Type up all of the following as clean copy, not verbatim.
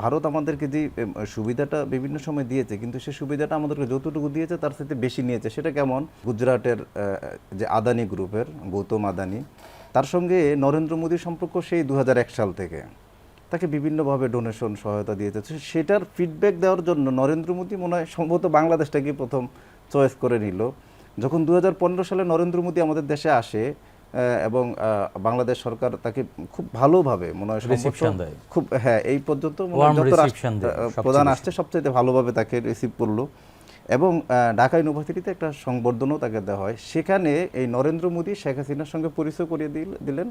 ভারত আমাদেরকে যে সুবিধাটা বিভিন্ন সময় দিয়েছে, কিন্তু সেই সুবিধাটা আমাদেরকে যতটুকু দিয়েছে তার সাথে বেশি নিয়েছে। সেটা কেমন? গুজরাটের যে আদানি গ্রুপের গৌতম আদানি, তার সঙ্গে নরেন্দ্র মোদীর সম্পর্ক সেই 2001 সাল থেকে। তাকে বিভিন্নভাবে ডোনেশন সহায়তা দিয়েছে। সেটার ফিডব্যাক দেওয়ার জন্য নরেন্দ্র মোদী মনে হয় সম্ভবত বাংলাদেশটাকে প্রথম চয়েস করে নিল। যখন 2015 সালে নরেন্দ্র মোদী আমাদের দেশে আসে এবং বাংলাদেশ সরকার তাকে খুব ভালোভাবে মনে হয় খুব এই পর্যন্ত যত প্রধান আসছে সবচেয়ে ভালোভাবে তাকে রিসিভ করলো এবং ঢাকা ইউনিভার্সিটিতে একটা সংবর্ধনাও তাকে দেওয়া হয়। সেখানে এই নরেন্দ্র মোদী শেখ হাসিনার সঙ্গে পরিচয় করিয়ে দিলেন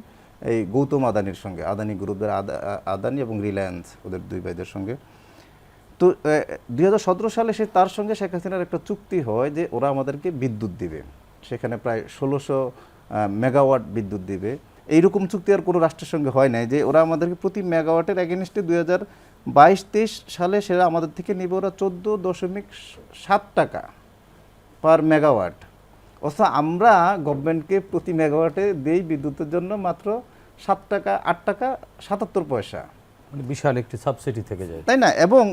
এই গৌতম আদানির সঙ্গে, আদানি গ্রুপের আদানি এবং রিলায়েন্স, ওদের দুই ভাইদের সঙ্গে। তো 2017 সালে তার সঙ্গে শেখ হাসিনার একটা চুক্তি হয় যে ওরা আমাদেরকে বিদ্যুৎ দিবে, সেখানে প্রায় 1600 মেগাওয়াট বিদ্যুৎ দিবে। এইরকম চুক্তি আর কোনো রাষ্ট্রের সঙ্গে হয় নাই, যে ওরা আমাদেরকে প্রতি মেগাওয়াটের এগেনস্টে 2022-23 সালে সেটা আমাদের থেকে নিবে ওরা 14.7 টাকা পার মেগাওয়াট। অথচ আমরা গভর্নমেন্টকে প্রতি মেগাওয়াটে দেই বিদ্যুতের জন্য মাত্র 7 টাকা 8 টাকা 77 পয়সা। মানে বিশাল একটি সাবসিডি থেকে যায়, তাই না? এবং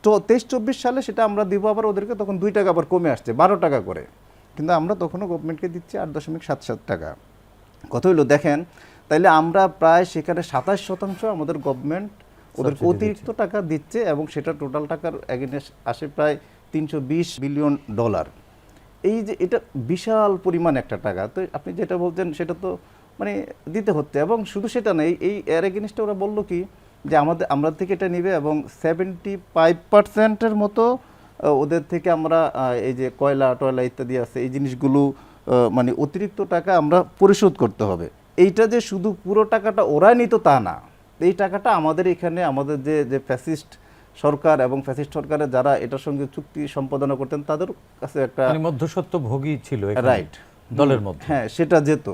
23-24 সালে সেটা আমরা দিব আবার ওদেরকে, তখন 2 টাকা আবার কমে আসছে 12 টাকা করে, কিন্তু আমরা তখনও গভর্নমেন্টকে দিচ্ছি 8.77 টাকা। কত হইলো দেখেন, তাইলে আমরা প্রায় সেখানে 27% আমাদের গভর্নমেন্ট ওদেরকে অতিরিক্ত টাকা দিচ্ছে এবং সেটা টোটাল টাকার এগেইনস্ট আসে প্রায় $320 বিলিয়ন। এই যে এটা বিশাল পরিমাণ একটা টাকা। তো আপনি যেটা বলছেন সেটা তো মানে দিতে হচ্ছে, এবং শুধু সেটা নেই, এই এর এগেইনস্টে ওরা বললো কি যে আমরা থেকে এটা নিবে এবং 75%-এর মতো ওদের থেকে আমরা এই যে কয়লা টয়লা ইত্যাদি আছে এই জিনিসগুলো মানে অতিরিক্ত টাকা আমরা পরিশোধ করতে হবে। এইটা যে শুধু পুরো টাকাটা ওরা নিত তা না, এই টাকাটা আমাদের এখানে আমাদের যে ফ্যাসিস্ট সরকার এবং ফ্যাসিস্ট সরকারের যারা এটার সঙ্গে চুক্তি সম্পাদনা করতেন তাদের কাছে একটা মধ্যস্বত্ব ভোগী ছিল রাইট দলের মধ্যে, হ্যাঁ সেটা যেত।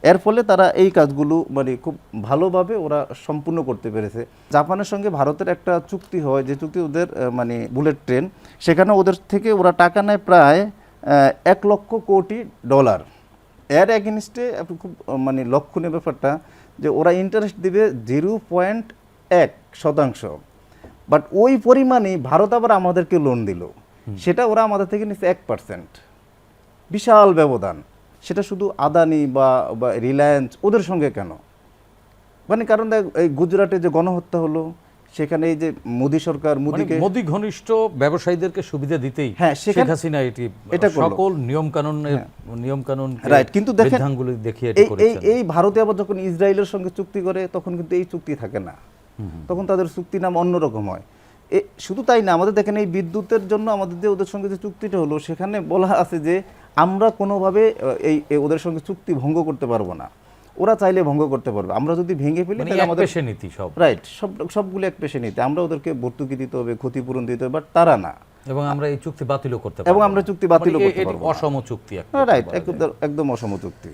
এর ফলে তারা এই কাজগুলো মানে খুব ভালোভাবে ওরা সম্পূর্ণ করতে পেরেছে। জাপানের সঙ্গে ভারতের একটা চুক্তি হয়, যে চুক্তি ওদের মানে বুলেট ট্রেন, সেখানে ওদের থেকে ওরা টাকা নেয় প্রায় $1 লক্ষ কোটি। এর এগেনস্টে আপনি খুব মানে লক্ষণীয় ব্যাপারটা যে ওরা ইন্টারেস্ট দিবে 0.1%, বাট ওই পরিমাণে ভারত আবার আমাদেরকে লোন দিল, সেটা ওরা আমাদের থেকে নিচ্ছে 1%। বিশাল ব্যবধান। সেটা শুধু আদানি বা রিলায়েন্স ওদের সঙ্গে কেন? মানে কারণ এই গুজরাটে যে গণহত্যা হলো, সেখানে এই যে মোদী সরকার মোদী ঘনিষ্ঠ ব্যবসায়ীদেরকে সুবিধা দিতেই শেখ হাসিনা এটা সকল নিয়মকানুন রাইট। কিন্তু দেখেন দেখিয়ে এই ভারতে আবার যখন ইসরায়েলের সঙ্গে চুক্তি করে তখন কিন্তু এই চুক্তি থাকে না, তখন তাদের চুক্তি নাম অন্যরকম হয়। শুধু তাই না, আমাদের দেখেন এই বিদ্যুতের জন্য আমাদের যে ওদের সঙ্গে যে চুক্তিটা হলো, সেখানে বলা আছে যে আমরা কোনোভাবে এই ওদের সঙ্গে চুক্তি ভঙ্গ করতে পারবো না, ওরা চাইলে ভঙ্গ করতে পারবে। আমরা যদি ভেঙে ফেলি তাহলে আমাদের রাইট সবগুলো এক পেশে নিতে, আমরা ওদেরকে ভর্তুকি দিতে হবে, ক্ষতিপূরণ দিতে হবে, বাট তারা না, এবং আমরা এই চুক্তি বাতিলও করতে পারবো, এবং আমরা চুক্তি বাতিলও করতে পারবো। অসম চুক্তি, রাইট, একদম অসম চুক্তি।